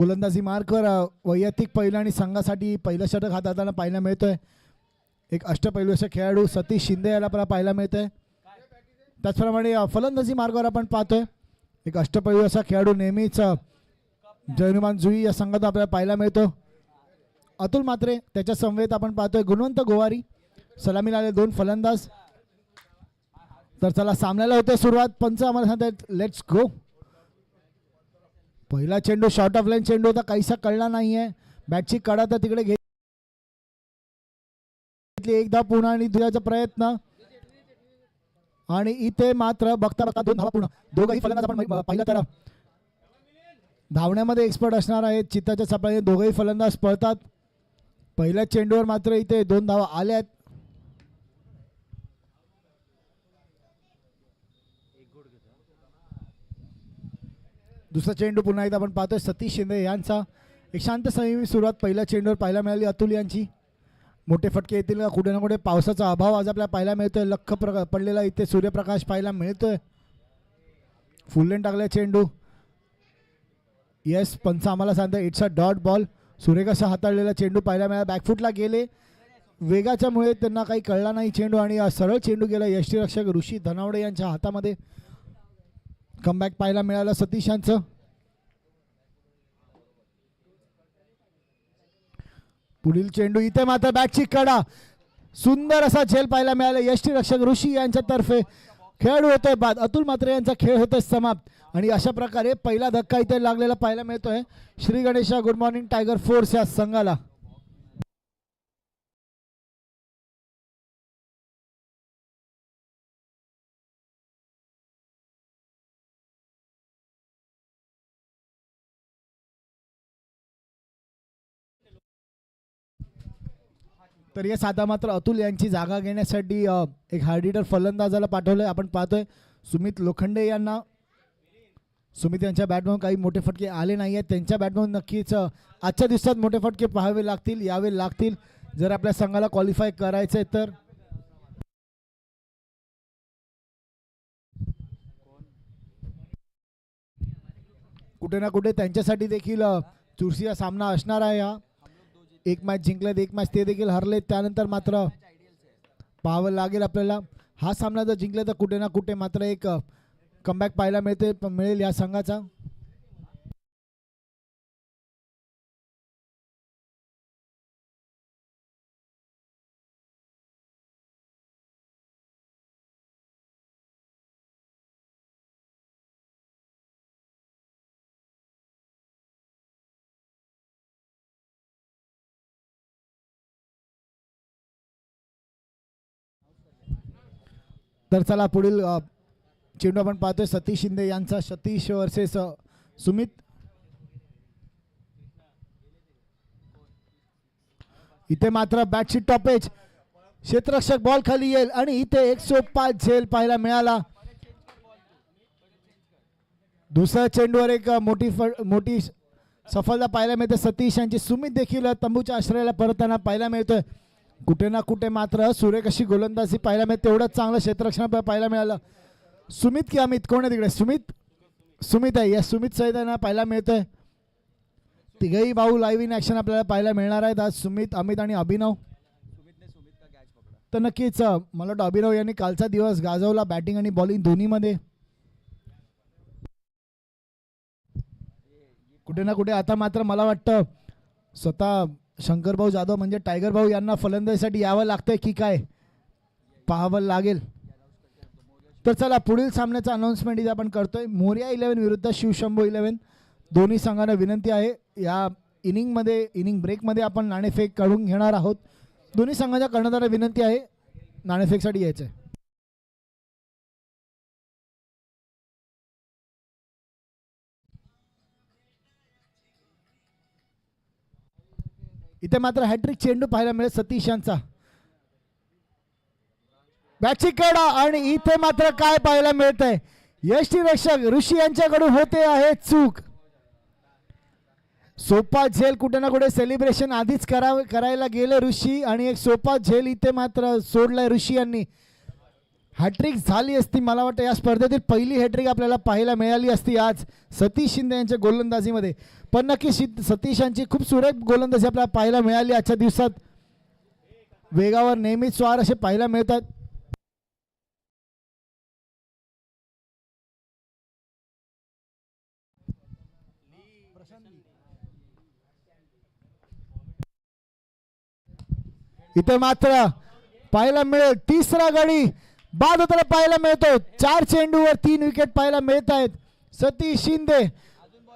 गोलंदाजी मार्कवर वैयक्तिक पहिलं आणि संघासाठी पहिलं षटक हाताळताना पाहायला मिळतोय. एक अष्टपैलू असे खेळाडू सतीश शिंदे याला आपल्याला पाहायला मिळतोय. त्याचप्रमाणे फलंदाजी मार्गावर आपण पाहतोय एक अष्टपैलू असा खेळाडू नेहमीच जयनुमान जुई या संघात आपल्याला पाहायला मिळतो. अतुल म्हात्रे त्याच्या समवेत आपण पाहतोय गुणवंत गोवारी. सलामीला आले 2 फलंदाज. तर चला सामन्याला होते सुरुवात. पंच आम्हाला सांगतात लेट्स गो. पहिला चेंडू शॉर्ट ऑफ लाईन चेंडू होता, काहीसा कळला नाहीये. बॅटची कडा तर तिकडे घेतली एकदा पुन्हा आणि दुसऱ्याचा प्रयत्न आणि इथे मात्र बघता बघता 2 धावा पूर्ण. दोघंही फलंदाज आपण पाहिलं तर धावण्यामध्ये एक्सपर्ट असणार आहेत. चित्ताच्या सापळ्याने दोघंही फलंदाज पळतात. पहिल्या चेंडूवर मात्र इथे 2 धावा आल्यात. दुसरा चेंडू पुन्हा एकदा आपण पाहतोय सतीश शिंदे यांचा. एक शांत संयमी सुरुवात पहिल्या चेंडूवर पाहायला मिळाली अतुल यांची. मोठे फटके येतील का? कुठे ना कुठे पावसाचा अभाव आज आपल्याला पाहायला मिळतोय. लख पडलेला इथे सूर्यप्रकाश पाहायला मिळतोय. फुललेन टाकल्या चेंडू. येस पंच आम्हाला सांगता इट्स अ डॉट बॉल. सूर्यकाश हाताळलेला चेंडू पाहायला मिळाला. बॅकफुटला गेले. वेगाच्यामुळे त्यांना काही कळला नाही चेंडू आणि सरळ चेंडू गेला यष्टीरक्षक ऋषी धनावडे यांच्या हातामध्ये. कमबॅक पाहायला मिळालं सतीश यांचं. पुढील चेंडू इथे मात्र बॅटची कडा. सुंदर असा झेल पाहायला मिळाला यष्टीरक्षक ऋषी यांच्या तर्फे. खेळाडू होतोय बाद. अतुल म्हात्रे यांचा खेळ होतोय समाप्त. आणि अशा प्रकारे पहिला धक्का इथे लागलेला पाहायला मिळतोय Shri Ganesha good morning tiger force या संघाला. तर या साधा मात्र अतुल यांची जागा घेण्यासाठी एक हार्ड हिटर फलंदाजाला पाठवलंय. आपण पाहतोय सुमित लोखंडे यांना. सुमित यांच्या बॅटमधून काही मोठे फटके आले नाही आहेत. त्यांच्या बॅटमधून नक्कीच आजच्या दिवसात मोठे फटके पाहावे लागतील, यावे लागतील जर आपल्या संघाला क्वालिफाय करायचंय तर. कुठे ना कुठे त्यांच्यासाठी देखील चुरशीचा सामना असणार आहे. हा एक मॅच जिंकलेत, एक मॅच ते देखील हरलेत. त्यानंतर मात्र पाहावं लागेल आपल्याला. हा सामना जर जिंकला तर कुठे ना कुठे मात्र एक कमबॅक पाहायला मिळेल या संघाचा. तर चला पुढील चेंडू आपण पाहतोय सतीश शिंदे यांचा. सतीश वर्सेस सुमित. इथे मात्र बॅटची टॉपेज. क्षेत्ररक्षक बॉल खाली येईल आणि इथे एक सोपा झेल पाहायला मिळाला. दुसऱ्या चेंडूवर एक मोठी सफलता पाहायला मिळते सतीश यांची. सुमित देखील तंबूच्या आश्रयाला परतताना पाहायला मिळतोय. कुठे ना कुठे मात्र सूर्यकाशी गोलंदाजी पाहायला मिळते. तेवढंच चांगलं क्षेत्ररक्षण पाहायला मिळालं. सुमित की अमित कोण आहे तिकडे? सुमित आहे. या सुमित सहित पाहायला मिळतोय. तिघही भाऊ लाईव्ह इन ॲक्शन आपल्याला पाहायला मिळणार आहेत आज. सुमित, अमित आणि अभिनव. तर नक्कीच मला वाटतं अभिनव यांनी कालचा दिवस गाजवला बॅटिंग आणि बॉलिंग दोन्हीमध्ये. कुठे ना कुठे आता मात्र मला वाटतं स्वतः शंकर भाऊ जाधव म्हणजे टायगर भाऊ यांना फलंदाजीसाठी यावं लागतंय की काय पाहावं लागेल. तर चला पुढील सामन्याचा अनाउन्समेंट इथे आपण करतोय. मोर्या 11 विरुद्ध शिवशंभो 11. दोन्ही संघांना विनंती आहे या इनिंग ब्रेकमध्ये आपण नाणेफेक काढून घेणार आहोत. दोन्ही संघांच्या कर्णधारांना विनंती आहे नाणेफेकसाठी यायचं आहे. इथे मात्र हॅट्रिक चेंडू पाहायला मिळेल सतीश यांचा. बॅटची कडा आणि इथे मात्र काय पाहायला मिळतंय यष्टीरक्षक ऋषी यांच्याकडून होते आहे चूक. सोपा झेल कुठे ना कुठे सेलिब्रेशन आधीच करायला गेले ऋषी आणि एक सोपा झेल इथे मात्र सोडलाय ऋषी यांनी. हॅट्रिक झाली असती, मला वाटतं या स्पर्धेतील पहिली हॅट्रिक आपल्याला पाहायला मिळाली असती आज सतीश शिंदे यांच्या गोलंदाजीमध्ये. पण नक्की सतीश यांची खूप सुरेख गोलंदाजी आपल्याला पाहायला मिळाली आजच्या दिवसात. वेगावर नेहमीच स्वार असे पाहायला मिळतात. इथे मात्र पाहायला मिळेल तिसरा गडी बाद होताना पाहायला मिळतो. 4 चेंडूवर 3 विकेट पाहायला मिळत आहेत. सतीश शिंदे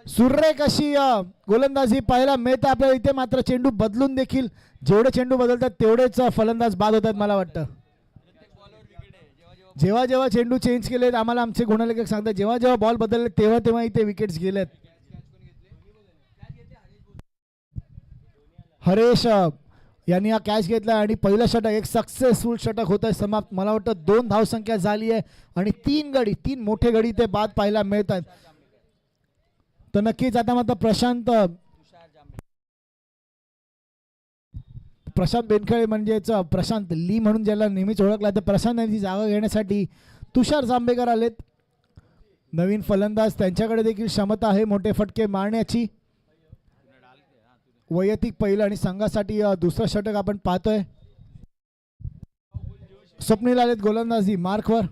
सुरेख अशी गोलंदाजी पाहायला मिळते आपल्याला. इथे मात्र चेंडू बदलून देखील जेवढे चेंडू बदलतात तेवढेच फलंदाज बाद होतात. मला वाटतं जेव्हा जेव्हा चेंडू चेंज केलेत आम्हाला आमचे गुणलेखक सांगतात जेव्हा जेव्हा बॉल बदलले तेव्हा तेव्हा इथे विकेट्स गेलेत. हरेश यांनी हा कॅच घेतला आणि पहिलं षटक एक सक्सेसफुल षटक होत आहे समाप्त. मला वाटतं 2 धावसंख्या झाली आहे आणि 3 गडी 3 मोठे गडी ते बाद पाहायला मिळतात. तर नक्कीच आता मात्र प्रशांत बेनखळे म्हणजेच प्रशांत ली म्हणून ज्याला नेहमीच ओळखला तर प्रशांत यांची जागा घेण्यासाठी तुषार जांभेकर आलेत. नवीन फलंदाज त्यांच्याकडे देखील क्षमता आहे मोठे फटके मारण्याची. वैयक्तिक पहिलं आणि संघासाठी दुसरं षटक आपण पाहतोय. स्वप्नील आलेत गोलंदाजी मार्कवर.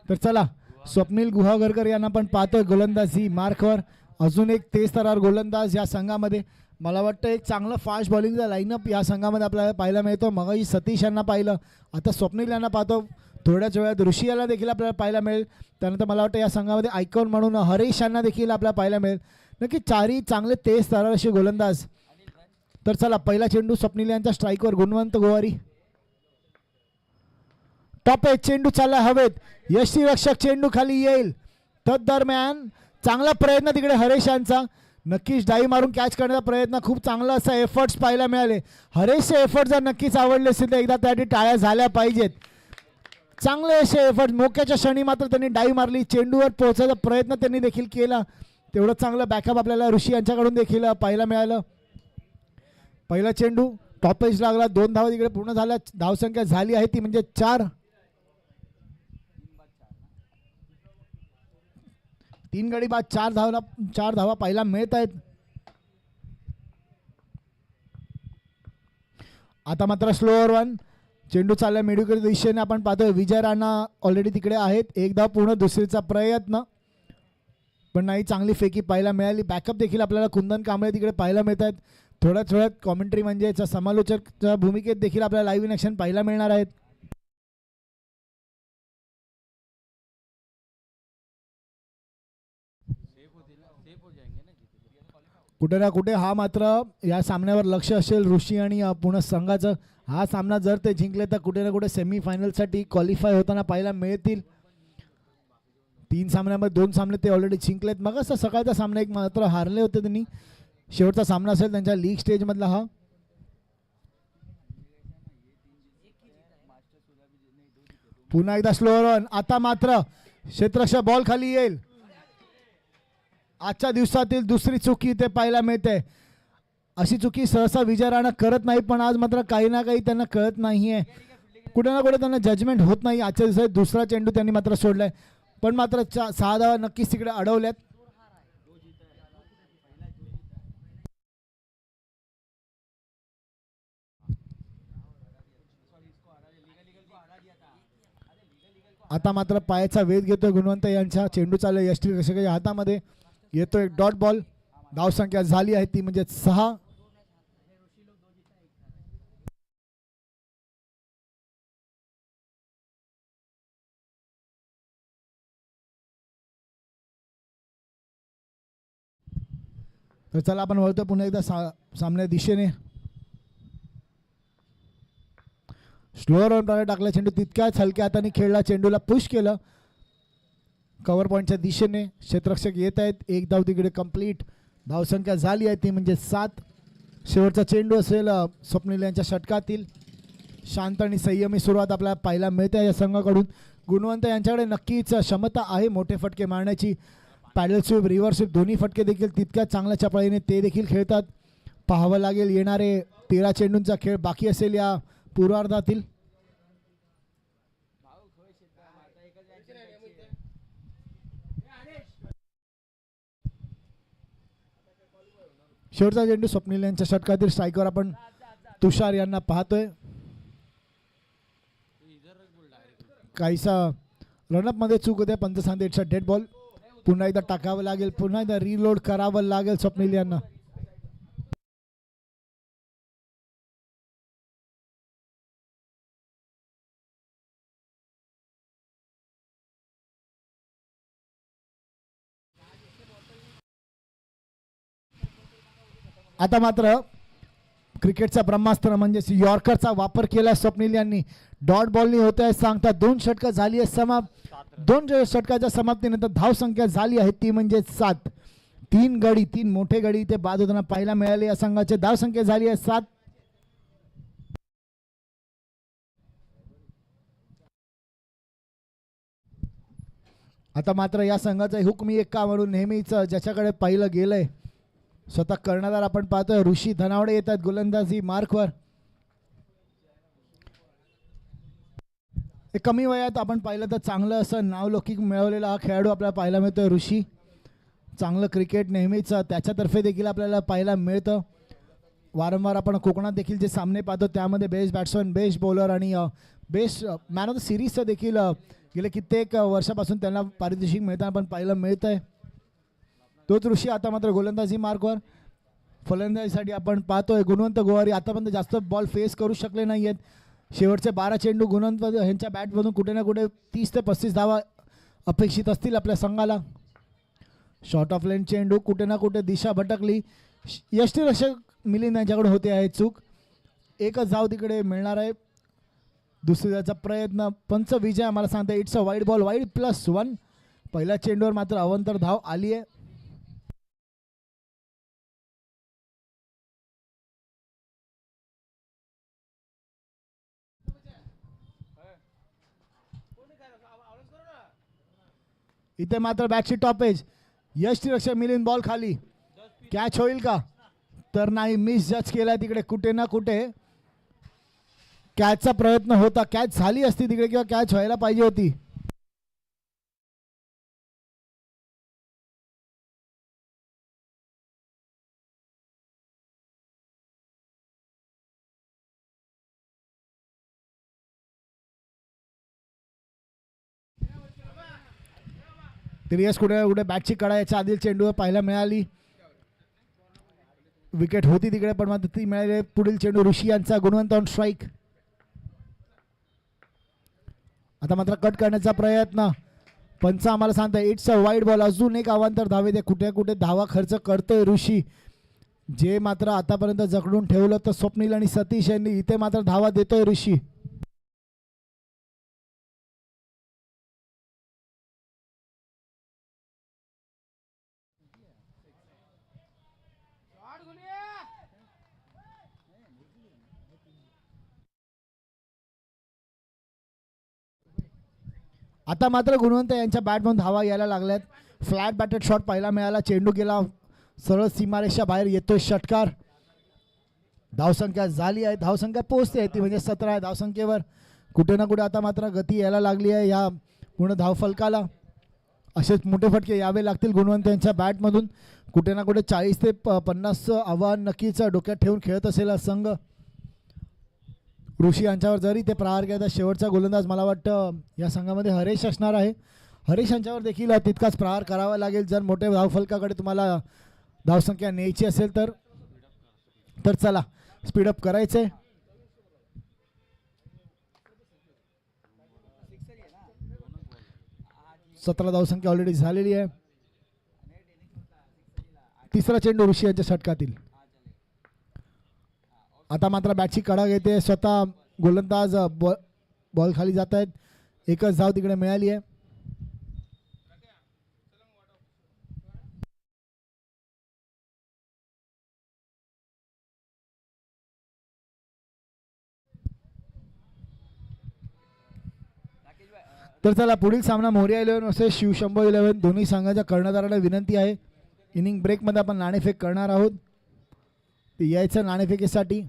तर चला स्वप्नील गुहागरकर यांना पण पाहतोय गोलंदाजी मार्कवर. अजून एक तेज तरार गोलंदाज या संघामध्ये. मला वाटतं एक चांगलं फास्ट बॉलिंगचा लाईनअप या संघामध्ये आपल्याला पाहायला मिळतो. मगाशी सतीश यांना पाहिलं, आता स्वप्नील यांना पाहतो. थोड्याच वेळात ऋषी याला देखील आपल्याला पाहायला मिळेल. त्यानंतर मला वाटतं या संघामध्ये आयकॉन म्हणून हरीश यांना देखील आपल्याला पाहायला मिळेल. नक्की 4ही चांगले तेज तरार असे गोलंदाज. तर चला पहिला चेंडू स्वप्नील यांच्या स्ट्राईकवर गुणवंत गोवारी. टॉप एज चेंडू चालला हवेत. यष्टीरक्षक चेंडू खाली येईल. तदरम्यान चांगला प्रयत्न तिकडे हरेश यांचा. नक्कीच डाई मारून कॅच करण्याचा प्रयत्न. खूप चांगला असा एफर्ट्स पाहायला मिळाले. हरेशचे एफर्ट जर नक्कीच आवडले असेल तर एकदा त्यासाठी टाळ्या झाल्या पाहिजेत. चांगले असे एफर्ट. मोक्याच्या क्षणी मात्र त्यांनी डाई मारली. चेंडूवर पोहोचायचा प्रयत्न त्यांनी देखील केला. तेवढं चांगलं बॅकअप आपल्याला ऋषी यांच्याकडून देखील पाहायला मिळालं. पहिला चेंडू टॉप एज लागला. 2 धावा तिकडे पूर्ण झाल्या. धावसंख्या झाली आहे ती म्हणजे 4. 3 गडी बाद 4 धावा पाहायला मिळत आहेत. आता मात्र स्लोअर 1 चेंडू चालला मिडूकडे दिशेने. आपण पाहतोय विजय राणा ऑलरेडी तिकडे आहेत. 1 धाव पूर्ण. दुसरीचा प्रयत्न पण नाही. चांगली फेकी पाहायला मिळाली. बॅकअप देखील आपल्याला कुंदन कांबळे तिकडे पाहायला मिळत आहेत. थोड्यात कॉमेंट्री म्हणजे समालोचकच्या भूमिकेत देखील आपल्याला लाईव्ह इन ॲक्शन पाहायला मिळणार आहेत. कुठे ना कुठे हा मात्र या सामन्यावर लक्ष असेल ऋषी आणि पुणे संघाचं. हा सामना जर ते जिंकले तर कुठे ना कुठे सेमीफायनलसाठी क्वालिफाय होताना पाहायला मिळतील. 3 सामन्यामध्ये 2 सामने ते ऑलरेडी जिंकलेत. मग असं सकाळचा सामना एक मात्र हारले होते त्यांनी. शेवटचा सामना असेल त्यांच्या लीग स्टेजमधला हा. पुन्हा एकदा स्लोअर 1. आता मात्र क्षेत्ररक्षक बॉल खाली येईल. आजच्या दिवसातील दुसरी चुकी ते पाहायला मिळते. अशी चुकी सहसा विजय राणा करत नाही पण आज मात्र काही ना काही त्यांना कळत नाहीये. कुठे ना कुठे त्यांना जजमेंट होत नाही. आजच्या दिवसात दुसरा चेंडू त्यांनी मात्र सोडलाय पण मात्र 6 धावा नक्कीच तिकडे अडवल्यात. आता मात्र पायाचा वेध घेतोय गुणवंत यांच्या. चेंडू चालू यष्टीरक्षकाच्या हातामध्ये. येतो एक डॉट बॉल. धावसंख्या झाली आहे ती म्हणजे 6. तर चला आपण वळतो पुन्हा एकदा सामन्या दिशेने. स्लोअर ऑन टाकला चेंडू. तितक्याच हलक्या हाताने खेळला. चेंडूला पुश केलं कव्हर पॉईंटच्या दिशेने. क्षेत्ररक्षक येत आहेत. 1 धाव तिकडे कंप्लीट. धावसंख्या झाली आहे ती म्हणजे 7. शेवटचा चेंडू असेल स्वप्नील यांच्या षटकातील. शांत आणि संयमी सुरुवात आपल्याला पाहायला मिळते या संघाकडून. गुणवंत यांच्याकडे नक्कीच क्षमता आहे मोठे फटके मारण्याची. पॅडल स्वीप रिव्हर्स स्वीप दोन्ही फटके देखील तितक्याच चांगल्या चपळीने ते देखील खेळतात. पाहावं लागेल येणारे 13 चेंडूंचा खेळ बाकी असेल या पूर्वार्धातील. शेवटचा चेंडू स्वप्नील यांच्या षटकातील. स्ट्राईकवर आपण तुषार यांना पाहतोय. काहीसा रनअप मध्ये चूक होते. पंच सांगते इट्स अ डेड बॉल. पुन्हा एकदा टाकावं लागेल, पुन्हा एकदा रिलोड करावं लागेल स्वप्नील यांना. आता मात्र क्रिकेटचा ब्रह्मास्त्र म्हणजेच यॉर्करचा वापर केला स्वप्नील यांनी. डॉट बॉलनी होत आहे सांगता 2 षटकं झाली आहे समाप्त. 2 षटकाच्या समाप्तीनंतर धावसंख्या झाली आहे ती म्हणजे 7. 3 गडी, 3 मोठे गडी इथे बाद होताना पाहायला मिळाले. या संघाची धावसंख्या झाली आहे 7. आता मात्र या संघाचा हुकमी एक्का म्हणून नेहमीच ज्याच्याकडे पाहिलं गेलंय स्वतः कर्णधार आपण पाहतोय ऋषी धनावडे येतात गोलंदाजी मार्कवर. कमी वयात आपण पाहिलं तर चांगलं असं नावलौकिक मिळवलेला हा खेळाडू आपल्याला पाहायला मिळतोय ऋषी. चांगलं क्रिकेट नेहमीच त्याच्यातर्फे देखील आपल्याला पाहायला मिळतं. वारंवार आपण कोकणात देखील जे सामने पाहतो त्यामध्ये बेस्ट बॅट्समन, बेस्ट बॉलर आणि बेस्ट मॅन ऑफ द सिरीजचं देखील गेले कित्येक वर्षापासून त्यांना पारितोषिक मिळताना आपण पाहायला मिळत आहे. तोच ऋषी आता मात्र गोलंदाजी मार्कवर. फलंदाजीसाठी आपण पाहतोय गुणवंत गोवारी आतापर्यंत जास्त बॉल फेस करू शकले नाही आहेत. शेवटचे 12 चेंडू गुणवंत यांच्या बॅटमधून कुठे ना कुठे 30 ते 35 धावा अपेक्षित असतील आपल्या संघाला. शॉर्ट ऑफ लेन चेंडू कुठे ना कुठे दिशा भटकली. यष्टीरक्षक मिलिंद यांच्याकडे होते आहे चूक. एकच धाव तिकडे मिळणार आहे. दुसऱ्याचा प्रयत्न पंच विजय आम्हाला सांगता it's a wide ball, wide +1. पहिल्या चेंडूवर मात्र अवंतर धाव आली आहे. इथे मात्र बॅटची टॉपेज. यष्टीरक्षक मिलिंद बॉल खाली. कॅच होईल का तर नाही, मिस जज केला तिकडे. कुठे ना कुठे कॅचचा प्रयत्न होता. कॅच झाली असती तिकडे किंवा कॅच व्हायला पाहिजे होती. तिरियस कुठे कुठे बॅटची कडा याच्या आधी चेंडूवर पाहायला मिळाली. विकेट होती तिकडे पण मात्र ती मिळाली. पुढील चेंडू ऋषी यांचा गुणवंत ऑन स्ट्राईक. आता मात्र कट करण्याचा प्रयत्न. पंच आम्हाला सांगताय इट्स अ वाईड बॉल. अजून एक अवांतर धावे दे. कुठे कुठे धावा खर्च करतोय ऋषी. जे मात्र आतापर्यंत जकडून ठेवलं तर स्वप्नील आणि सतीश यांनी, इथे मात्र धावा देतोय ऋषी. आता मात्र गुणवंत यांच्या बॅटमधून धावा यायला लागल्यात. फ्लॅट बॅटेड शॉट पाहायला मिळाला. चेंडू गेला सरळ सीमारेषा बाहेर. येतोय षटकार. धावसंख्या झाली आहे, धावसंख्या पोहोचते ती म्हणजे 17 आहे धावसंख्येवर. कुठे ना कुठे आता मात्र गती यायला लागली आहे या पूर्ण धावफलकाला. असेच मोठे फटके यावे लागतील गुणवंत यांच्या बॅटमधून. कुठे ना कुठे 40 ते 50 आव्हान नक्कीच डोक्यात ठेवून खेळत असेल संघ. ऋषी यांच्यावर जरी ते प्रहार केला, शेवटचा गोलंदाज मला वाटतं या संघामध्ये हरेश असणार आहे. हरेश यांच्यावर देखील तितकाच प्रहार करावा लागेल जर मोठ्या धावफलकाकडे तुम्हाला धावसंख्या न्यायची असेल तर. तर चला स्पीडअप करायचंय. सतरा धावसंख्या ऑलरेडी झालेली आहे. तिसरा चेंडू ऋषी यांच्या षटकातील. आता मात्र बॅटची कडा घेते स्वतः गोलंदाज. बॉल खाली जात आहेत. एकच धाव तिकडे मिळाली आहे. तर चला पुढील सामना मोरिया 11 वर्सेस शिवशंभो 11. दोन्ही संघाच्या कर्णधाराला विनंती आहे इनिंग ब्रेकमध्ये आपण नाणेफेक करणार आहोत. ते यायचं नाणेफेकीसाठी.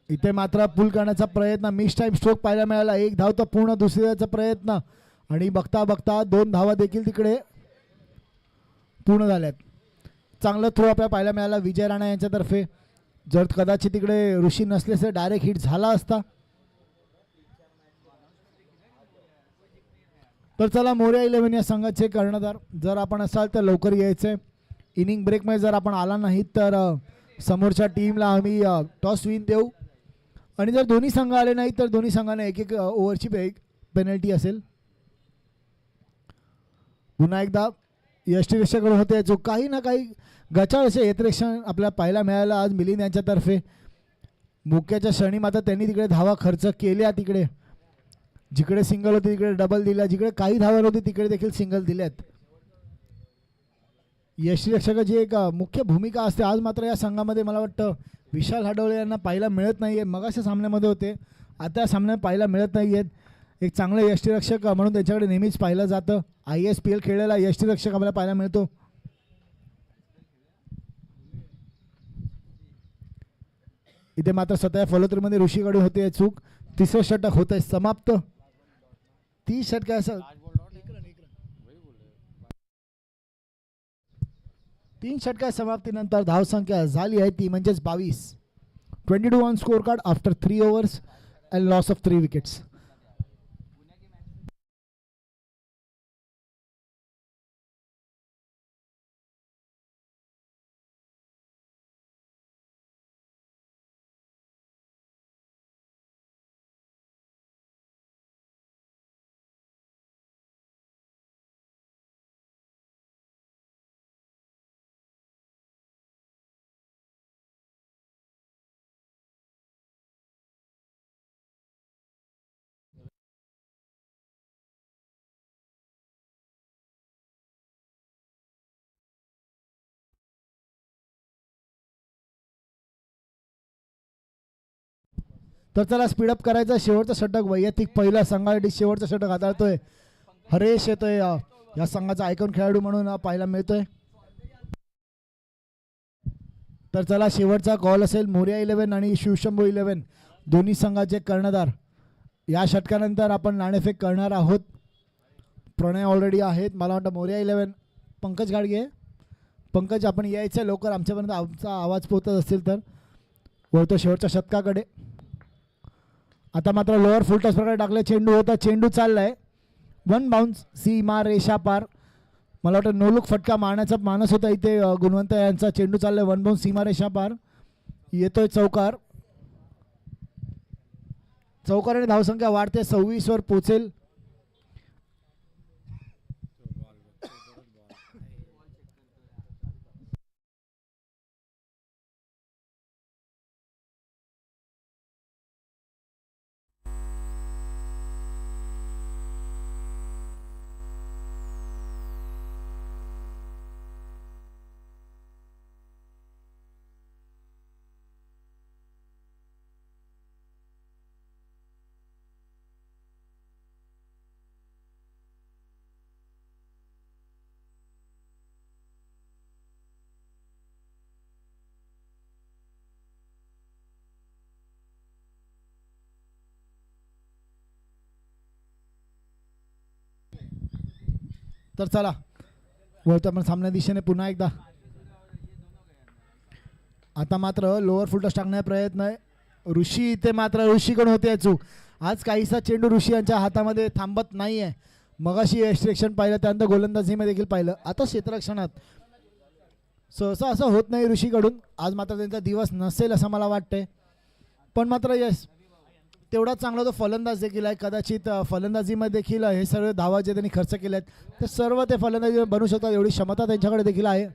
इथे मात्र पुल करण्याचा प्रयत्न, मिस टाइम स्ट्रोक पाहायला मिळाला. एक धाव तर पूर्ण दुसऱ्याचा प्रयत्न आणि बघता बघता 2 धावा देखील तिकडे पूर्ण झाल्यात. चांगलं थ्रो आपल्याला पाहायला मिळाला विजय राणा यांच्यातर्फे. जर कदाचित तिकडे ऋषी नसले तर डायरेक्ट हिट झाला असता. तर चला, मोरया 11 या संघाचे कर्णधार जर आपण असाल तर लवकर यायचंय. इनिंग ब्रेकमध्ये जर आपण आला नाही तर समोरच्या टीमला आम्ही टॉस विन देऊ आणि जर दोन्ही संघ आले नाही तर दोन्ही संघांना एक एक ओव्हरची पेनल्टी असेल. पुन्हा एकदा यष्टीरक्षकडून होते जो काही ना काही गचाळ असे यत्रेक्षण आपल्याला पाहायला मिळालं आज मिलिंद यांच्यातर्फे. मुक्याच्या क्षणी मात्र त्यांनी तिकडे धावा खर्च केल्या. तिकडे जिकडे सिंगल होती तिकडे डबल दिला, जिकडे काही धावा नव्हती तिकडे देखील सिंगल दिल्यात. यष्टीरक्षकाची एक मुख्य भूमिका असते. आज मात्र या संघामध्ये मला वाटतं विशाल हाडवळे यांना पाहायला मिळत नाही आहे. मगाच्या सामन्यामध्ये होते, आता या सामन्यात पाहायला मिळत नाही आहेत. एक चांगले यष्टीरक्षक म्हणून त्यांच्याकडे नेहमीच पाहिलं जातं. ISPL खेळलेला यष्टीरक्षक आपल्याला पाहायला मिळतो. इथे मात्र स्वतः फलोत्रीमध्ये ऋषीकडे होते चूक. तिसरं षटक होत आहे समाप्त. 30 षटक असं 3 षटका समाप्तीनंतर धावसंख्या झाली आहे ती म्हणजेच 22. 22 on score card after 3 overs and loss of 3 wickets. तर चला स्पीडअप करायचं. शेवटचं षटक वैयक्तिक पहिला संघासाठी शेवटचं षटक हाताळतोय हरेश येतोय. या संघाचा आयकॉन खेळाडू म्हणून पाहायला मिळतोय. तर चला शेवटचा कॉल असेल. मोरया 11 आणि शिवशंभू 11 दोन्ही संघाचे कर्णधार. या षटकानंतर आपण नाणेफेक करणार आहोत. प्रणय ऑलरेडी आहेत. मला वाटतं मोरया 11 पंकज गाडगे. पंकज आपण यायचं लवकर, आमच्यापर्यंत आमचा आवाज पोहोचत असेल तर. वळतो शेवटच्या षटकाकडे. आता मात्र लोअर फुल टॉस प्रकारे टाकले. चेंडू होता, चेंडू चाललाय 1 बाउन्स सीमा रेषा पार. मला वाटतं नो लुक फटका मारण्याचा मानस होता इथे गुणवंत यांचा. चेंडू चाललाय 1 बाउन्स सीमा रेषा पार. येतोय चौकार. चौकाराने धावसंख्या वाढते 26 वर पोचेल. तर चला वळतो आपण सामन्या दिशेने पुन्हा एकदा. आता मात्र लोअर फुल टॉस टाकण्याचा प्रयत्न आहे. ऋषी इथे मात्र ऋषीकडून होते चूक. आज काहीसा चेंडू ऋषी यांच्या हातामध्ये थांबत नाही आहे. मगाशी एक्स्ट्रेक्शन पाहिलं, त्यानंतर गोलंदाजीमध्ये देखील पाहिलं, आता क्षेत्ररक्षणात सहसा असं होत नाही ऋषीकडून. आज मात्र त्यांचा दिवस नसेल असं मला वाटतंय. पण मात्र यस तेवढा चांगला तो फलंदाज देखील आहे. कदाचित फलंदाजीमध्ये देखील हे सर्व धावा जे त्यांनी खर्च केले आहेत ते सर्व ते फलंदाजी बनू शकतात एवढी क्षमता त्यांच्याकडे देखील आहे.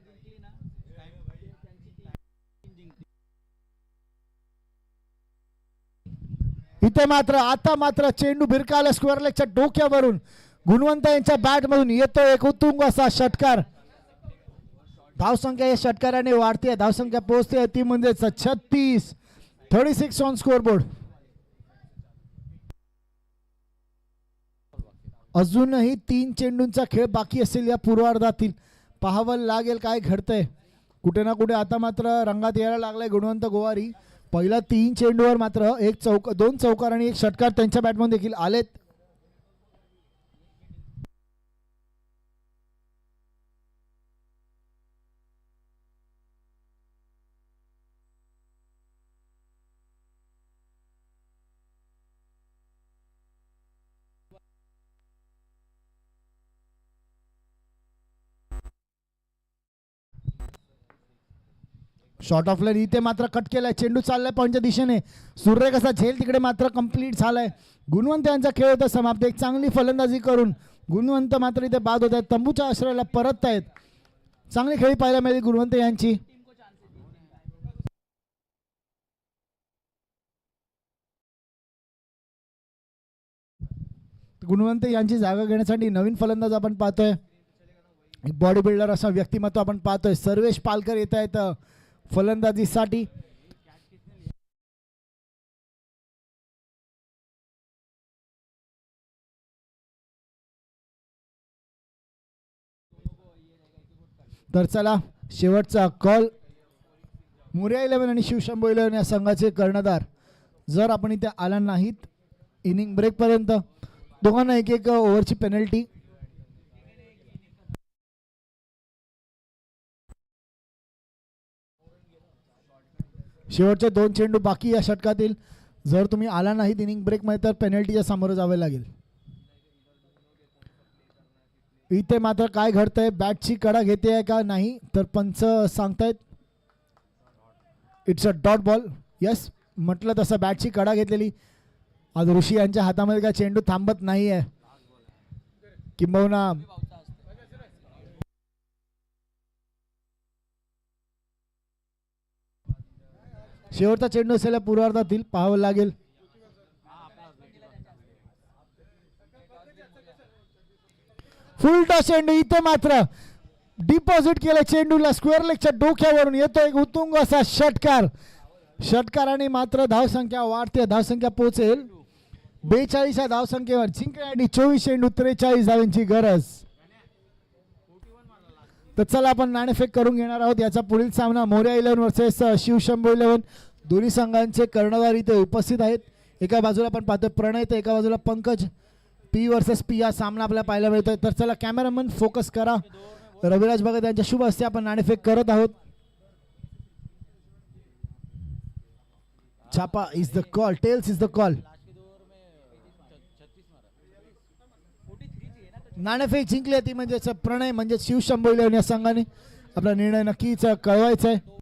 इथे मात्र आता मात्र चेंडू भिरकाला स्क्वेअर लेगच्या डोक्यावरून गुणवंत यांच्या बॅटमधून येतो एक उत्तुंग असा षटकार. धावसंख्या या षटकाराने वाढते. धावसंख्या पोहोचते ती म्हणजे 36 ऑन स्कोअरबोर्ड. अजूनही 3 चेंडूंचा खेळ बाकी असेल या पूर्वार्धातील. पाहावं लागेल काय घडतंय. कुठे ना कुठे आता मात्र रंगात यायला लागलाय गुणवंत गोवारी. पहिला 3 चेंडूवर मात्र दोन चौकार आणि एक षटकार त्यांच्या बॅटमधून देखील आलेत. शॉर्ट ऑफ लाईन इथे मात्र कट केलाय. चेंडू चाललाय पॉईंटच्या दिशेने. सूर्य कसा झेल तिकडे मात्र कंप्लीट झालाय. गुणवंत यांचा खेळ होता समाप्त. एक चांगली फलंदाजी करून गुणवंत मात्र इथे बाद होत आहेत. तंबूच्या आश्रयाला परत आहेत. चांगली खेळी पाहायला मिळाली गुणवंत यांची. गुणवंत यांची जागा घेण्यासाठी नवीन फलंदाज आपण पाहतोय. बॉडी बिल्डर असा व्यक्तिमत्व आपण पाहतोय. सर्वेश पालकर येत आहेत फलंदाजीसाठी. तर चला शेवटचा कॉल. मोरया 11 आणि शिवशंभो 11 या संघाचे कर्णधार. जर आपण इथे आला नाहीत इनिंग ब्रेक पर्यंत दोघांना एक एक ओव्हरची पेनल्टी. शेवटचे 2 चेंडू बाकी या षटकातील. जर तुम्ही आला नाहीत इनिंग ब्रेकमध्ये तर पेनल्टीच्या सामोरं जावे लागेल. इथे मात्र काय घडतंय. बॅटची कडा घेते आहे का नाही तर पंच सांगतायत it's a dot ball. Yes म्हटलं तसं बॅटची कडा घेतलेली. आज ऋषी यांच्या हातामध्ये काय चेंडू थांबत नाही आहे. किंबहुना शेवटचा चेंडू असेल पूर्वार्धातील पाहावं लागेल. फुल टॉस चेंडू इथे मात्र डिपॉझिट केलं चेंडूला. स्क्वेअर लेगच्या डोक्यावरून येतो एक उत्तुंग असा षटकार. षटकाराने मात्र धावसंख्या वाढते. धावसंख्या पोहोचेल 42 या धावसंख्येवर. जिंकण्यासाठी 24 चेंडू 43 धावांची गरज. तर चला आपण नाणेफेक करून घेणार आहोत. याचा पुढील सामना मोरया 11 वर्सेस शिवशंभो 11. दोन्ही संघांचे कर्णधार इथे उपस्थित आहेत. एका बाजूला आपण पाहतोय प्रणय तर एका बाजूला पंकज. पी वर्सेस पी हा सामना आपल्याला पाहायला मिळतोय. तर चला कॅमेरामन फोकस करा. रविराज भगत यांच्या शुभ हस्ते आपण नाणेफेक करत आहोत. छापा is the call. Tails is the call. नाणेफेक जिंकली ती म्हणजे प्रणय म्हणजे शिवशंभो 11 या संघाने. आपला निर्णय नक्कीच कळवायचा आहे.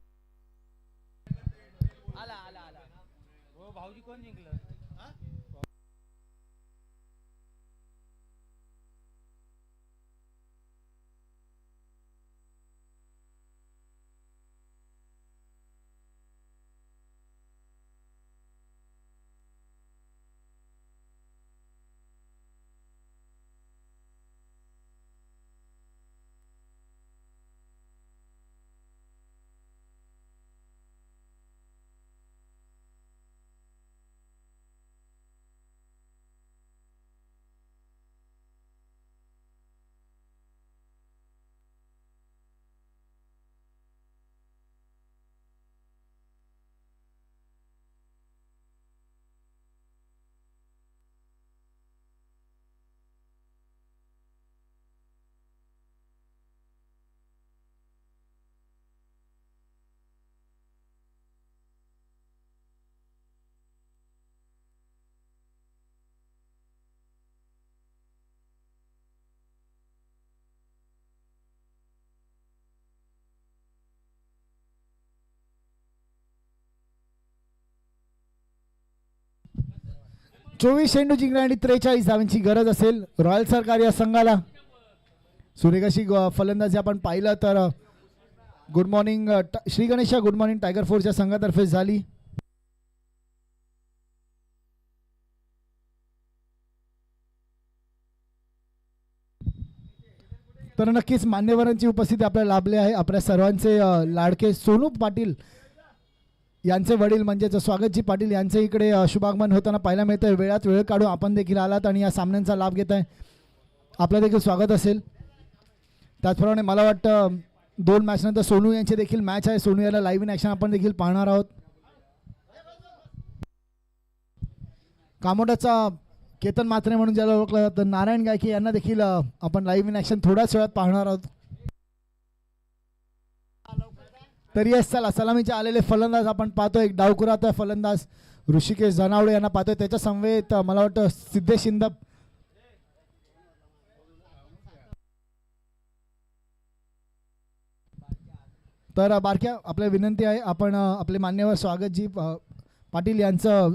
चोवीस चेंडू जिंकण्यासाठी 43 धावांची गरज असेल रॉयल सरकार या संघाला. सुरेख अशी फलंदाजी आपण पाहिलं तर good morning Shri Ganesha good morning tiger फोर्सच्या संघातर्फे झाली. तर नक्कीच मान्यवरांची उपस्थिती आपल्याला लाभली आहे. आपल्या सर्वांचे लाडके सोनू पाटील यांचे वडील म्हणजेच स्वागतजी पाटील यांचे इकडे शुभागमन होताना पाहायला मिळतं. वेळात वेळ काढून आपण देखील आलात आणि या सामन्यांचा लाभ घेत आहे. आपलं देखील स्वागत असेल. त्याचप्रमाणे मला वाटतं 2 मॅचनंतर सोनू यांची देखील मॅच आहे. सोनू याला लाईव्ह इन ॲक्शन आपण देखील पाहणार आहोत. कामोडाचा केतन म्हात्रे म्हणून ज्याला ओळखलं जातं नारायण गायके यांना देखील आपण लाईव्ह इन ॲक्शन थोड्याच वेळात पाहणार आहोत. तर येस चला सलामीचे आलेले फलंदाज आपण पाहतो. एक डावकुराचा फलंदाज ऋषिकेश जनावडे यांना पाहतोय. त्याच्या समवेत मला वाटतं सिद्धेश शिंदप. तर बारक्या आपल्या विनंती आहे आपण आपले मान्यवर स्वागतजी पाटील यांचं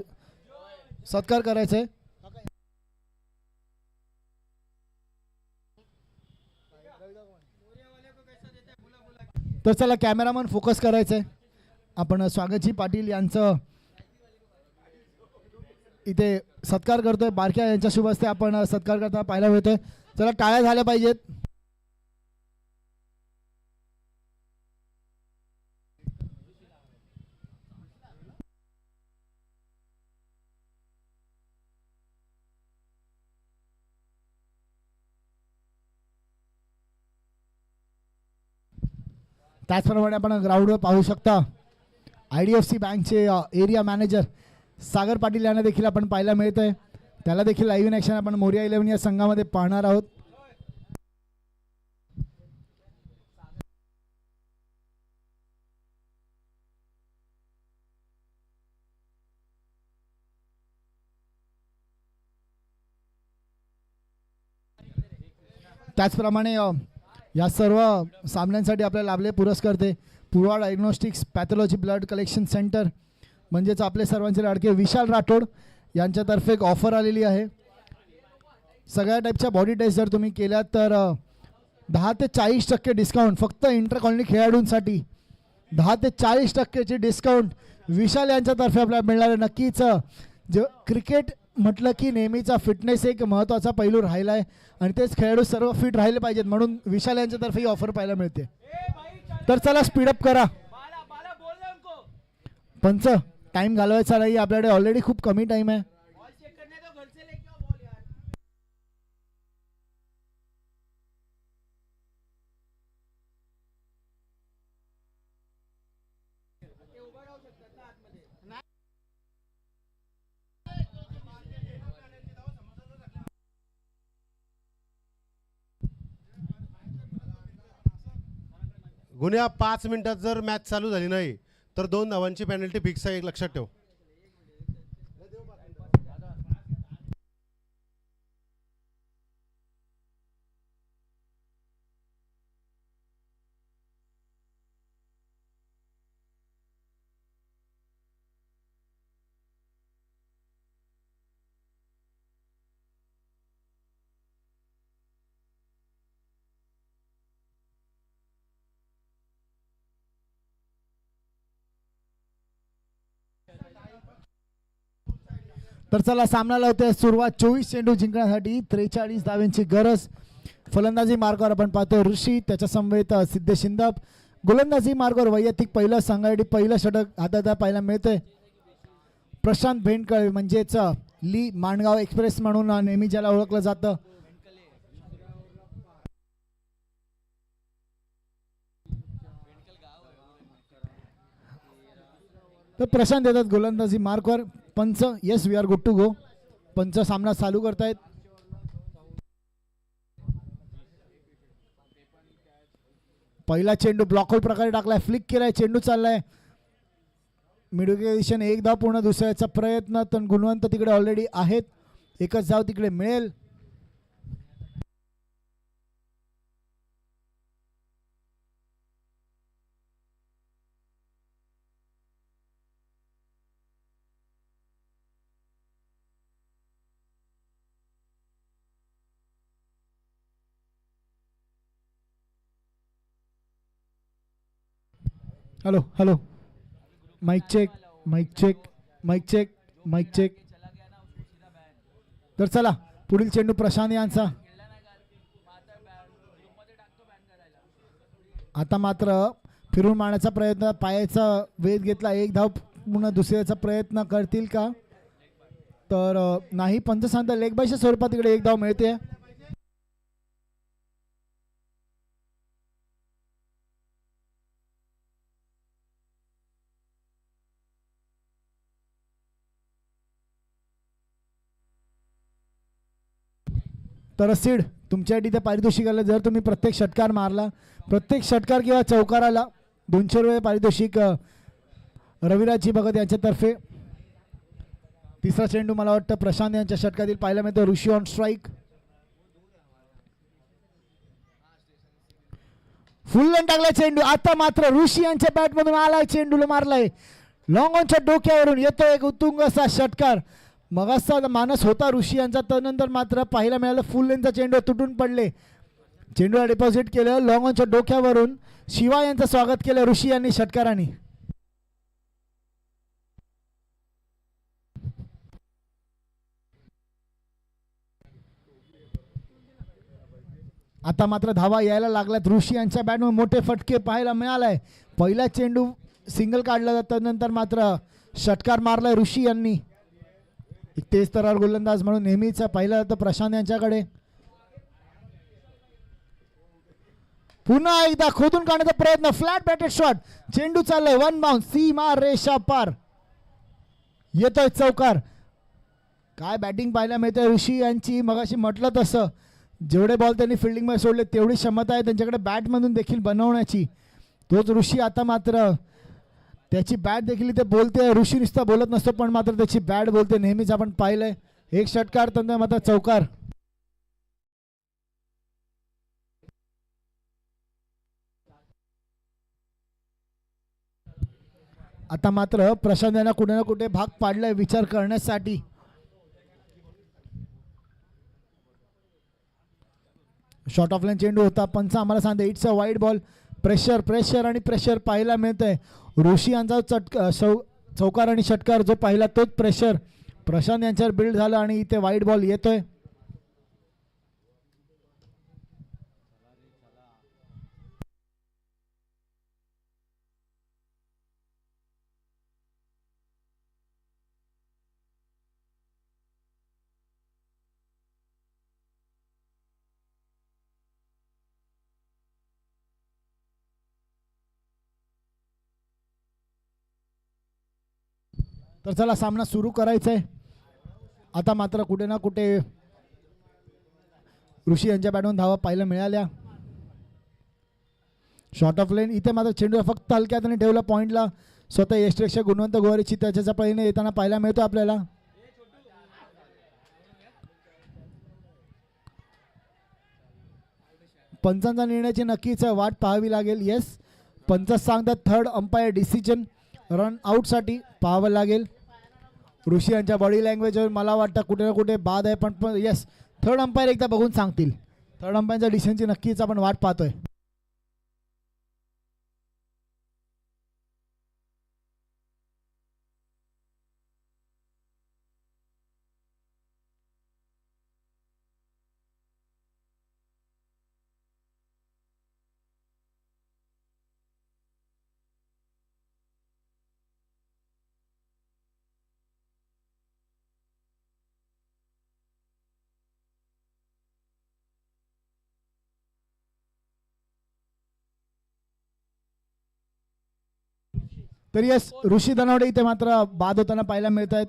सत्कार करायचंय. तर चला कॅमेरामन फोकस करायचंय. आपण स्वागतजी पाटील यांचं इथे सत्कार करतोय. बारक्या यांच्या शुभ हस्ते आपण सत्कार करता पाहायला मिळतोय. चला टाळ्या झाल्या पाहिजेत. त्याचप्रमाणे आपण ग्राउंडवर पाहू शकता IDFC बँकचे एरिया मॅनेजर सागर पाटील यांना देखील आपण पाहायला मिळत आहे. त्याला देखील लाईव्ह इन ॲक्शन आपण मोरिया 11 या संघामध्ये पाहणार आहोत. त्याचप्रमाणे या सर्व सामन्यांसाठी आपल्याला लाभले पुरस्कर्ते Purva diagnostics pathology blood collection centre म्हणजेच आपले सर्वांचे लाडके विशाल राठोड यांच्यातर्फे एक ऑफर आलेली आहे. सगळ्या टाईपच्या बॉडी टेस्ट जर तुम्ही केल्यात तर 10 ते 40% डिस्काउंट फक्त इंटर कॉलनी खेळाडूंसाठी 10 ते 40% डिस्काउंट विशाल यांच्यातर्फे आपल्याला मिळणार आहे. नक्कीच जे क्रिकेट म्हटलं की नेहमीचा फिटनेस एक महत्त्वाचा पैलू राहिला आहे आणि तेच खेळाडू सर्व फिट राहिले पाहिजेत म्हणून विशाल यांच्यातर्फे ही ऑफर पाहायला मिळते. तर चला स्पीडअप करा. पंच टाइम घालवायचा नाही आपल्याकडे ऑलरेडी खूप कमी टाइम आहे. गुन्ह्या 5 मिनिटात जर मॅच चालू झाली नाही तर 2 धावांची पेनल्टी फिक्स आहे, एक लक्षात ठेव. तर चला सामन्याला होते सुरुवात. 24 चेंडू जिंकण्यासाठी 43 धावांची गरज. फलंदाजी मार्गावर आपण पाहतो ऋषी, त्याच्या समवेत सिद्धेश शिंदप. गोलंदाजी मार्गावर वैयक्तिक पहिलं संघासाठी पहिलं षटक हातात पाहायला मिळतंय प्रशांत भेंडकळे म्हणजेच ली माणगाव एक्सप्रेस म्हणून नेहमी ज्याला ओळखलं जातं. तर प्रशांत येतात गोलंदाजी मार्कवर. पंच yes we are good to go. पंच सामना चालू करतायत. पहिला चेंडू ब्लॉकआउट प्रकारे टाकलाय, फ्लिक केलाय, चेंडू चाललाय मिडविकेट दिशेने. एक धाव पूर्ण दुसऱ्याचा प्रयत्न, तर गुणवंत तिकडे ऑलरेडी आहेत. एकच धाव तिकडे मिळेल. Hello hello mic check mic check mic check mic check. तर चला पुढील चेंडू प्रशांत यांचा. आता मात्र फिरून मारण्याचा प्रयत्न, पायाचा वेध घेतला, एक धाव पुन्हा दुसऱ्याचा प्रयत्न करतील का तर नाही. पंच सांगता लेग बायच्या स्वरूपात तिकडे एक धाव मिळते. तर सीड तुमच्यासाठी ते पारितोषिक आलं. जर तुम्ही प्रत्येक षटकार मारला, प्रत्येक षटकार किंवा चौकाराला 200 रुपये पारितोषिक रविराजजी भगत यांच्यातर्फे. तिसरा चेंडू मला वाटतं प्रशांत यांच्या षटकातील पाहायला मिळतो. ऋषी ऑन स्ट्राईक. फुल रन टाकला चेंडू. आता मात्र ऋषी यांच्या बॅटमधून आलाय, चेंडूला मारलाय लॉंग ऑनच्या डोक्यावरून. येतो एक उत्तुंग असा षटकार. मग असा मानस होता ऋषी यांचा, त्यानंतर मात्र पाहायला मिळालं फुल लेनचा चेंडू तुटून पडले. चेंडूला डिपॉझिट केलं लॉंग ऑनच्या डोक्यावरून. शिवा यांचं स्वागत केलं ऋषी यांनी षटकारांनी. आता मात्र धावा यायला लागल्यात. ऋषी यांच्या बॅटमध्ये मोठे फटके पाहायला मिळालाय. पहिला चेंडू सिंगल काढला जातं, नंतर मात्र षटकार मारलाय ऋषी यांनी. एक तेज तरार गोलंदाज म्हणून नेहमीच पाहिलं जातं प्रशांत यांच्याकडे. पुन्हा एकदा खोदून काढण्याचा प्रयत्न. Flat batted shot. चेंडू चाललाय वन बाउंस. सीमा रेषा पार. येतोय चौकार. काय बॅटिंग पाहायला मिळते ऋषी यांची. मगाशी म्हटलं तसं जेवढे बॉल त्यांनी फिल्डिंगमध्ये सोडले तेवढी क्षमता आहे त्यांच्याकडे बॅटमधून देखील बनवण्याची. तोच ऋषी आता मात्र त्याची बॅट देखील ते बोलते. ऋषी नुसता बोलत नसतो पण मात्र त्याची बॅट बोलते, नेहमीच आपण पाहिलंय. एक षटकार तर मात्र चौकार. आता मात्र प्रशांत यांना कुठे ना कुठे भाग पाडलाय विचार करण्यासाठी. शॉर्ट ऑफ लाईन चेंडू होता. पंच आम्हाला सांगते it's a wide ball. Pressure pressure आणि प्रेशर पाहायला मिळतंय. ऋषी यांचा चौकार आणि षटकार जो पाहिला तोच प्रेशर प्रशांत यांच्यावर बिल्ड झाला आणि इथे वाईड बॉल येतोय. तर चला सामना सुरू करायचा आहे. आता मात्र कुठे ना कुठे ऋषी यांच्या बॅटमधून धावा पाहायला मिळाल्या. शॉर्ट ऑफ लाईन इथे मात्र चेंडू फक्त हलक्यात आणि ठेवला पॉईंटला. स्वतः यष्टेक्षा गुणवंत गोवारीची त्याच्या पहिले येताना पाहायला मिळतो आपल्याला. पंचांचा निर्णयाची नक्कीच वाट पाहावी लागेल. येस, पंच सांगतात थर्ड अंपायर डिसिजन रन आउटसाठी पाहावं लागेल. ऋषी यांच्या बॉडी लँग्वेजवर मला वाटतं कुठे ना कुठे बाद आहे, पण येस थर्ड अंपायर एकदा बघून सांगतील. थर्ड अंपायरच्या डिसिजनची नक्कीच आपण वाट पाहतोय. तर यस, ऋषी धनावडे इथे मात्र बाद होताना पाहायला मिळत आहेत.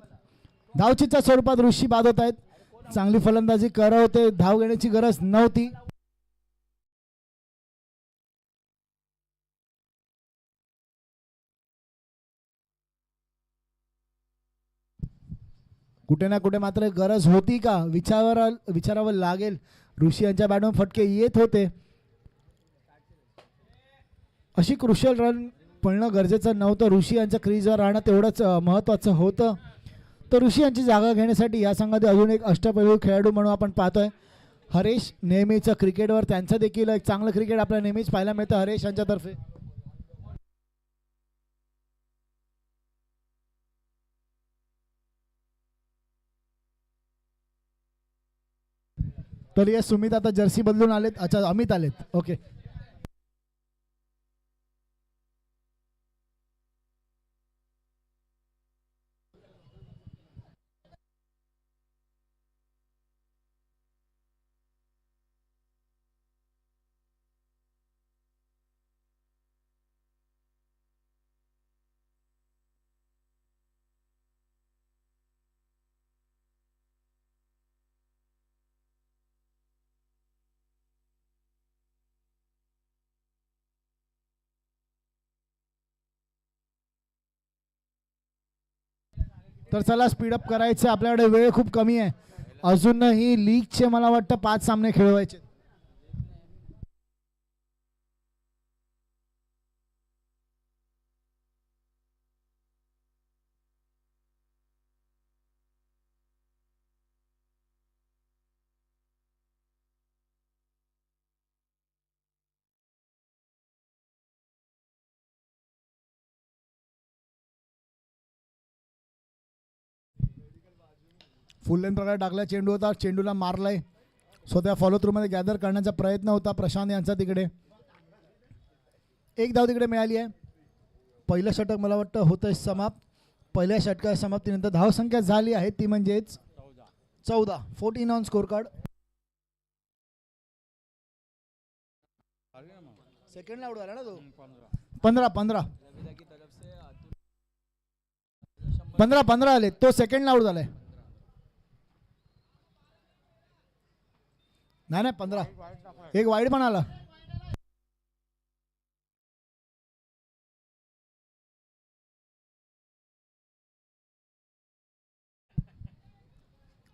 धावचीच्या स्वरूपात ऋषी बाद होत आहेत. चांगली फलंदाजी करत होते, धाव घेण्याची गरज नव्हती. कुठे ना कुठे मात्र गरज होती का विचारावं लागेल. ऋषी यांच्या बॅटमधून फटके येत होते. अशी क्रुशियल रन पळणं गरजेचं नव्हतं. ऋषी यांच्या क्रीजवर राहणं तेवढंच महत्त्वाचं होतं. तर ऋषी यांची जागा घेण्यासाठी या संघात अजून एक अष्टपैलू खेळाडू म्हणून आपण पाहतोय हरेश. नेहमीच क्रिकेटवर त्यांचं देखील एक चांगलं क्रिकेट आपल्याला नेहमीच पाहायला मिळतं हरेश यांच्यातर्फे. तर या सुमित आता जर्सी बदलून आलेत. अच्छा, अमित आलेत. ओके. तर चला स्पीडअप करायचं, आपल्याकडे वेळ खूप कमी आहे. अजूनही लीगचे मला वाटतं 5 सामने खेळवायचे. फुल लेंथ प्रकारे टाकला चेंडू होता, चेंडूला मारलाय. स्वतः फॉलो थ्रू मध्ये गॅदर करण्याचा प्रयत्न होता प्रशांत यांचा. तिकडे एक धाव तिकडे मिळाली आहे. पहिलं षटक मला वाटतं होतं समाप्त. पहिल्या षटका समाप्तीनंतर धावसंख्या झाली आहे ती म्हणजेच 14 ऑन स्कोर कार्ड. सेकंडला आउट झाला ना तो. 15 आले, तो सेकंडला आउट झालाय. नाही 15, एक वाईड पण आला.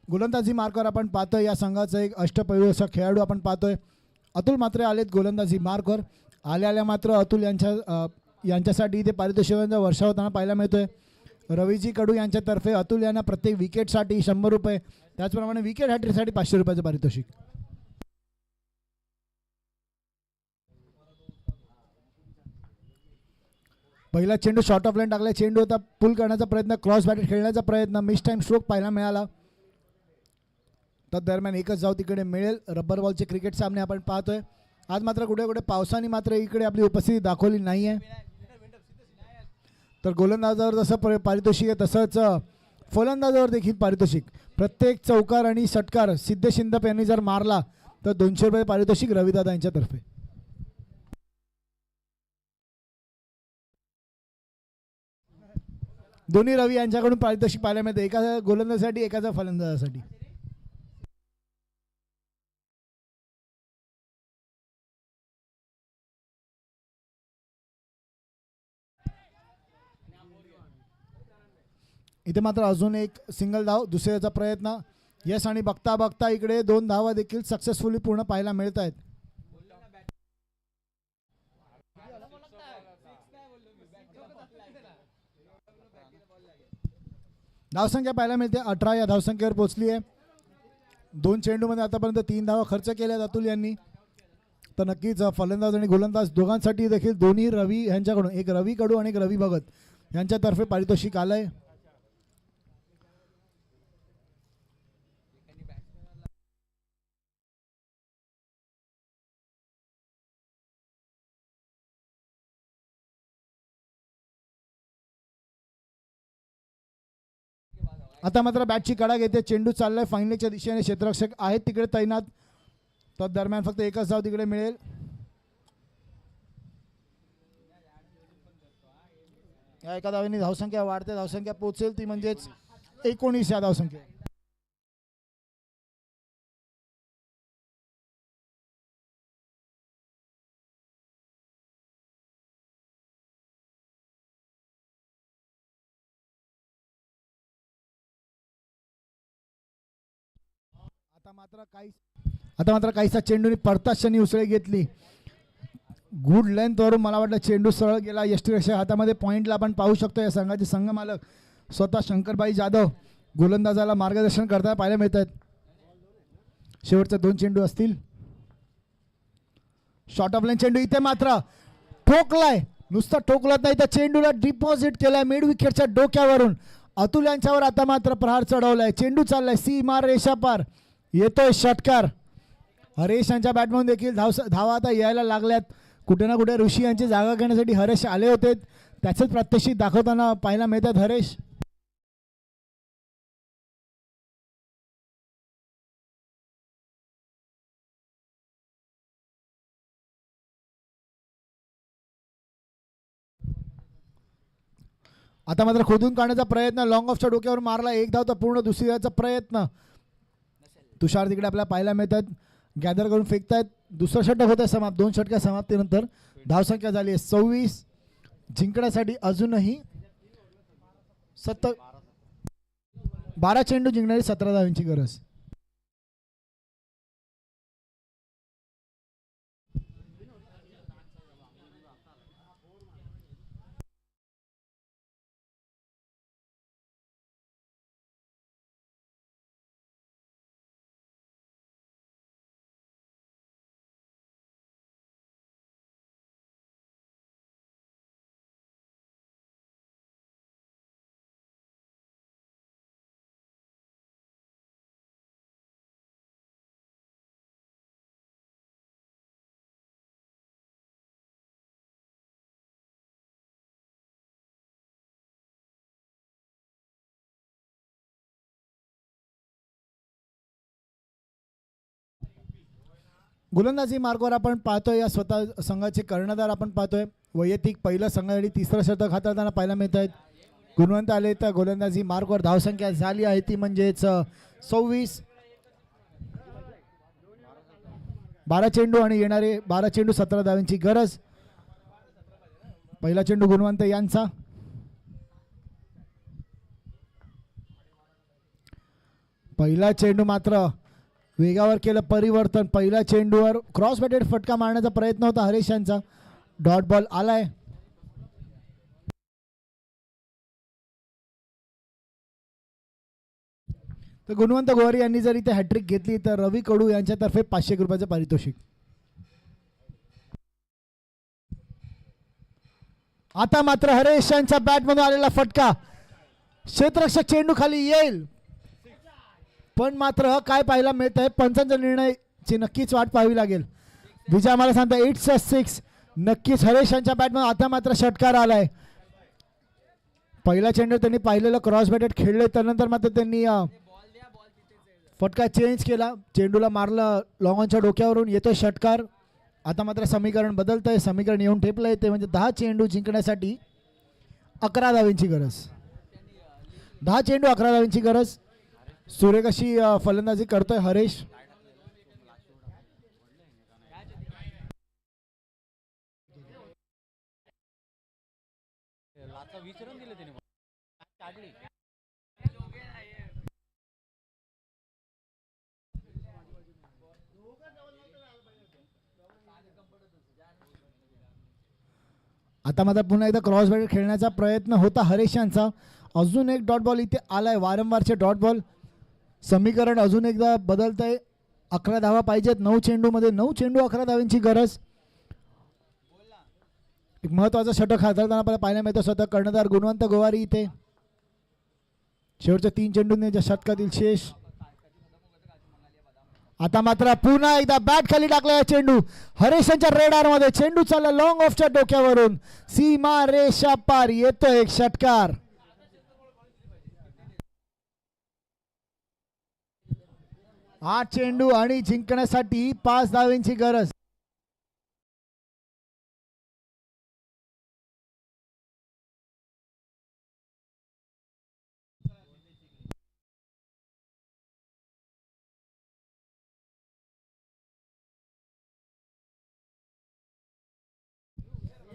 गोलंदाजी मार्कवर आपण पाहतोय या संघाचा एक अष्टपैलू असा खेळाडू आपण पाहतोय. अतुल मात्रे आलेत गोलंदाजी मार्कवर. आल्या मात्र अतुल यांच्यासाठी इथे पारितोषिकांचा वर्षा होताना पाहायला मिळतोय. रवीजी कडू यांच्यातर्फे अतुल यांना प्रत्येक विकेटसाठी 100 रुपये, त्याचप्रमाणे विकेट हॅट्रिकसाठी 500 रुपयाचं पारितोषिक. पहिला चेंडू शॉर्ट ऑफ लाईन टाकला. चेंडू होता पुल करण्याचा प्रयत्न, क्रॉस बॅटेड खेळण्याचा प्रयत्न, मिस टाइम स्ट्रोक पाहायला मिळाला. दरम्यान एकच धाव तिकडे मिळेल. रबर बॉलचे क्रिकेट सामने आपण पाहतोय. आज मात्र कुठे कुठे पावसाने मात्र इकडे आपली उपस्थिती दाखवली नाही आहे. तर गोलंदाजावर जसं पारितोषिक आहे तसंच फलंदाजावर देखील पारितोषिक. प्रत्येक चौकार आणि षटकार सिद्धेश शिंदप यांनी जर मारला तर 200 रुपये पारितोषिक रविदादा यांच्यातर्फे. दोन्ही रवी यांच्याकडून पारितोषिक पाहायला मिळते, एका गोलंदाजासाठी एकाचा फलंदाजासाठी. इथे मात्र अजून एक सिंगल धाव, दुसऱ्याचा प्रयत्न यस आणि बघता बघता इकडे 2 धावा देखील सक्सेसफुली पूर्ण पाहायला मिळत आहेत. धावसंख्या पाहायला मिळते 18 या धावसंख्येवर पोहोचली आहे. 2 चेंडूमध्ये आतापर्यंत 3 धावा खर्च केल्या अतुल यांनी. तर नक्कीच फलंदाज आणि गोलंदाज दोघांसाठी देखील दोन्ही रवी यांच्याकडून, एक रवी कडू आणि एक रवी भगत यांच्यातर्फे पारितोषिक आलंय. आता मात्र बॅटची कडा घेते, चेंडू चाललाय फाईनलच्या दिशेने. क्षेत्ररक्षक आहेत तिकडे तैनात. तर दरम्यान फक्त एकच धाव तिकडे मिळेल. या एका धावेने धावसंख्या वाढते, धावसंख्या पोहोचेल ती म्हणजेच 19 या धावसंख्या. आता मात्र काहीसा चेंडूने पडताच क्षणी उसळी घेतली. गुड लेंथ वरून मला वाटलं चेंडू सरळ गेला. यष्टीरक्षक हातामध्ये पॉईंटला आपण पाहू शकतो. या संघाचे संघमालक स्वतः शंकरबाई जाधव गोलंदाजाला मार्गदर्शन करताना पाहायला मिळत आहेत. शेवटचे 2 चेंडू असतील. शॉर्ट ऑफ लाईन चेंडू इथे मात्र ठोकलाय. नुसतं ठोकलत नाही तर चेंडूला डिपॉझिट केलाय मिड विकेटच्या डोक्यावरून. अतुल यांच्यावर आता मात्र प्रहार चढवलाय. चेंडू चाललाय सीमा रेषा पार, येतोय षटकार. हरेश यांच्या बॅटमधून देखील धावा आता यायला लागल्यात. कुठे ना कुठे ऋषी यांची जागा घेण्यासाठी हरेश आले होते, त्याचंच प्रात्यक्षिक दाखवताना पाहायला मिळतात हरेश. आता मात्र खोदून काढण्याचा प्रयत्न, लॉंग ऑफच्या डोक्यावर मारला. एक धाव तर पूर्ण, दुसरी धावचा प्रयत्न. तुषार तिकडे आपल्याला पाहायला मिळतात, गॅदर करून फेकतायत. दुसरं षटक होतं समाप्त. 2 षटका समाप्तीनंतर धावसंख्या झाली आहे 26. जिंकण्यासाठी अजूनही 7 12 चेंडू जिंकणारी 17 धावांची गरज. गोलंदाजी मार्गावर आपण पाहतोय या स्वतः संघाचे कर्णधार आपण पाहतोय. वैयक्तिक पहिलं संघासाठी तिसरं शतक हाताळताना पाहायला मिळत आहेत. गुणवंत आले तर गोलंदाजी मार्गावर धावसंख्या झाली आहे ती म्हणजेच 26. 12 चेंडू आणि येणारे 12 चेंडू 17 धावांची गरज. पहिला चेंडू गुणवंत यांचा. पहिला चेंडू मात्र वेगावर केलं परिवर्तन. पहिल्या चेंडूवर क्रॉस बॅटेड फटका मारण्याचा प्रयत्न होता हरीश यांचा. डॉट बॉल आलाय. तर गुणवंत गोवारी यांनी जर इथे हॅट्रिक घेतली तर रवी कडू यांच्यातर्फे 500 रुपयाचं पारितोषिक. आता मात्र हरीश यांच्या बॅटमधून आलेला फटका. क्षेत्ररक्षक चेंडू खाली येईल पण मात्र काय पाहायला मिळत आहे पंचांचा निर्णयाची नक्कीच वाट पाहावी लागेल. विजय मला सांगता इट्स अ 6. नक्कीच हरीश यांच्या बॅटमधून आता मात्र षटकार आलाय. पहिला चेंडू त्यांनी पाहिलेलं क्रॉस बॅटेड खेळले त्यानंतर मात्र त्यांनी फटका चेंज केला. चेंडूला मारलं लॉंगॉनच्या डोक्यावरून. येतोय षटकार. आता मात्र समीकरण बदलतंय. समीकरण येऊन ठेपलं येते म्हणजे 10 चेंडू जिंकण्यासाठी 11 धावांची गरज. 10 चेंडू 11 धावांची गरज. सुरेख अशी फलंदाजी करतोय हरीश. आता मात्र पुन्हा एकदा क्रॉस बॅट खेळण्याचा प्रयत्न होता हरीश यांचा. अजून एक डॉट बॉल इथे आलाय. वारंवारचे डॉट बॉल. समीकरण अजून एकदा बदलतंय. 11 धावा पाहिजेत 9 चेंडूमध्ये. 9 चेंडू 11 धावांची गरज. एक महत्वाचा षटक हाताळताना आपल्याला पाहायला मिळतं स्वतः कर्णधार गुणवंत गोवारी इथे. शेवटच्या 3 चेंडूंनी षटकातील शेष. आता मात्र पुन्हा एकदा बॅट खाली टाकला चेंडू. हरीश यांच्या रेडार मध्ये चेंडू चालला लॉंग ऑफच्या डोक्यावरून. सीमा रेषा पार. येतो एक षटकार. 8 चेंडू आणि जिंकण्यासाठी 5 धावांची गरज.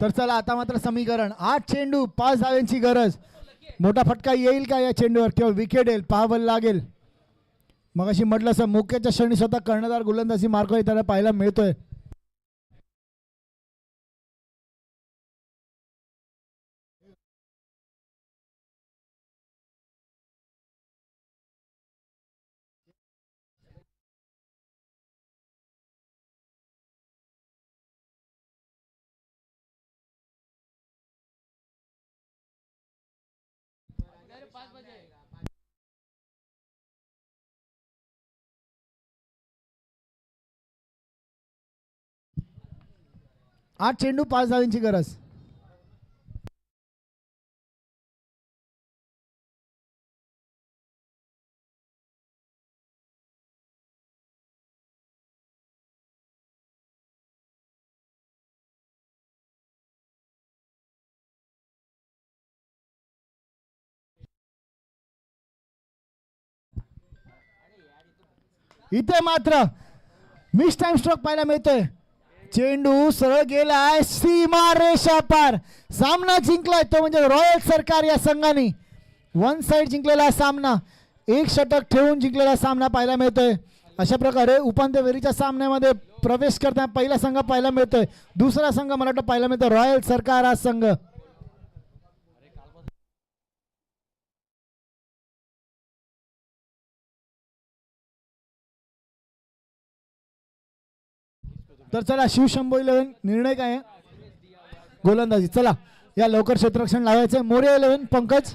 तर चला आता मात्र समीकरण 8 चेंडू 5 धावांची गरज. मोठा फटका येईल का या चेंडूवर किंवा विकेट येईल पाहावं लागेल. मग अशी म्हटलं असं मुख्याच्या क्षणी स्वतः कर्णधार गोलंदाजी मार्ग त्याला पाहायला मिळतोय. आठ चेंडू 5 धावांची गरज. इथे मात्र मिस टाइम स्ट्रोक पाहायला मिळतोय. चेंडू सरळ गेलाय सीमा रेषा पार. सामना जिंकलाय तो म्हणजे रॉयल सरकार या संघाने. वन साइड जिंकलेला सामना. एक षटक ठेवून जिंकलेला सामना पाहायला मिळतोय. अशा प्रकारे उपांत्य फेरीच्या सामन्यामध्ये प्रवेश करताना पहिला संघ पाहायला मिळतोय. दुसरा संघ मला वाटतं पाहायला मिळतोय रॉयल सरकार हा संघ. तर चला शिवशंभो 11 निर्णय काय आहे? गोलंदाजी. चला या लवकर क्षेत्ररक्षण लावायचं. मोरे 11 पंकज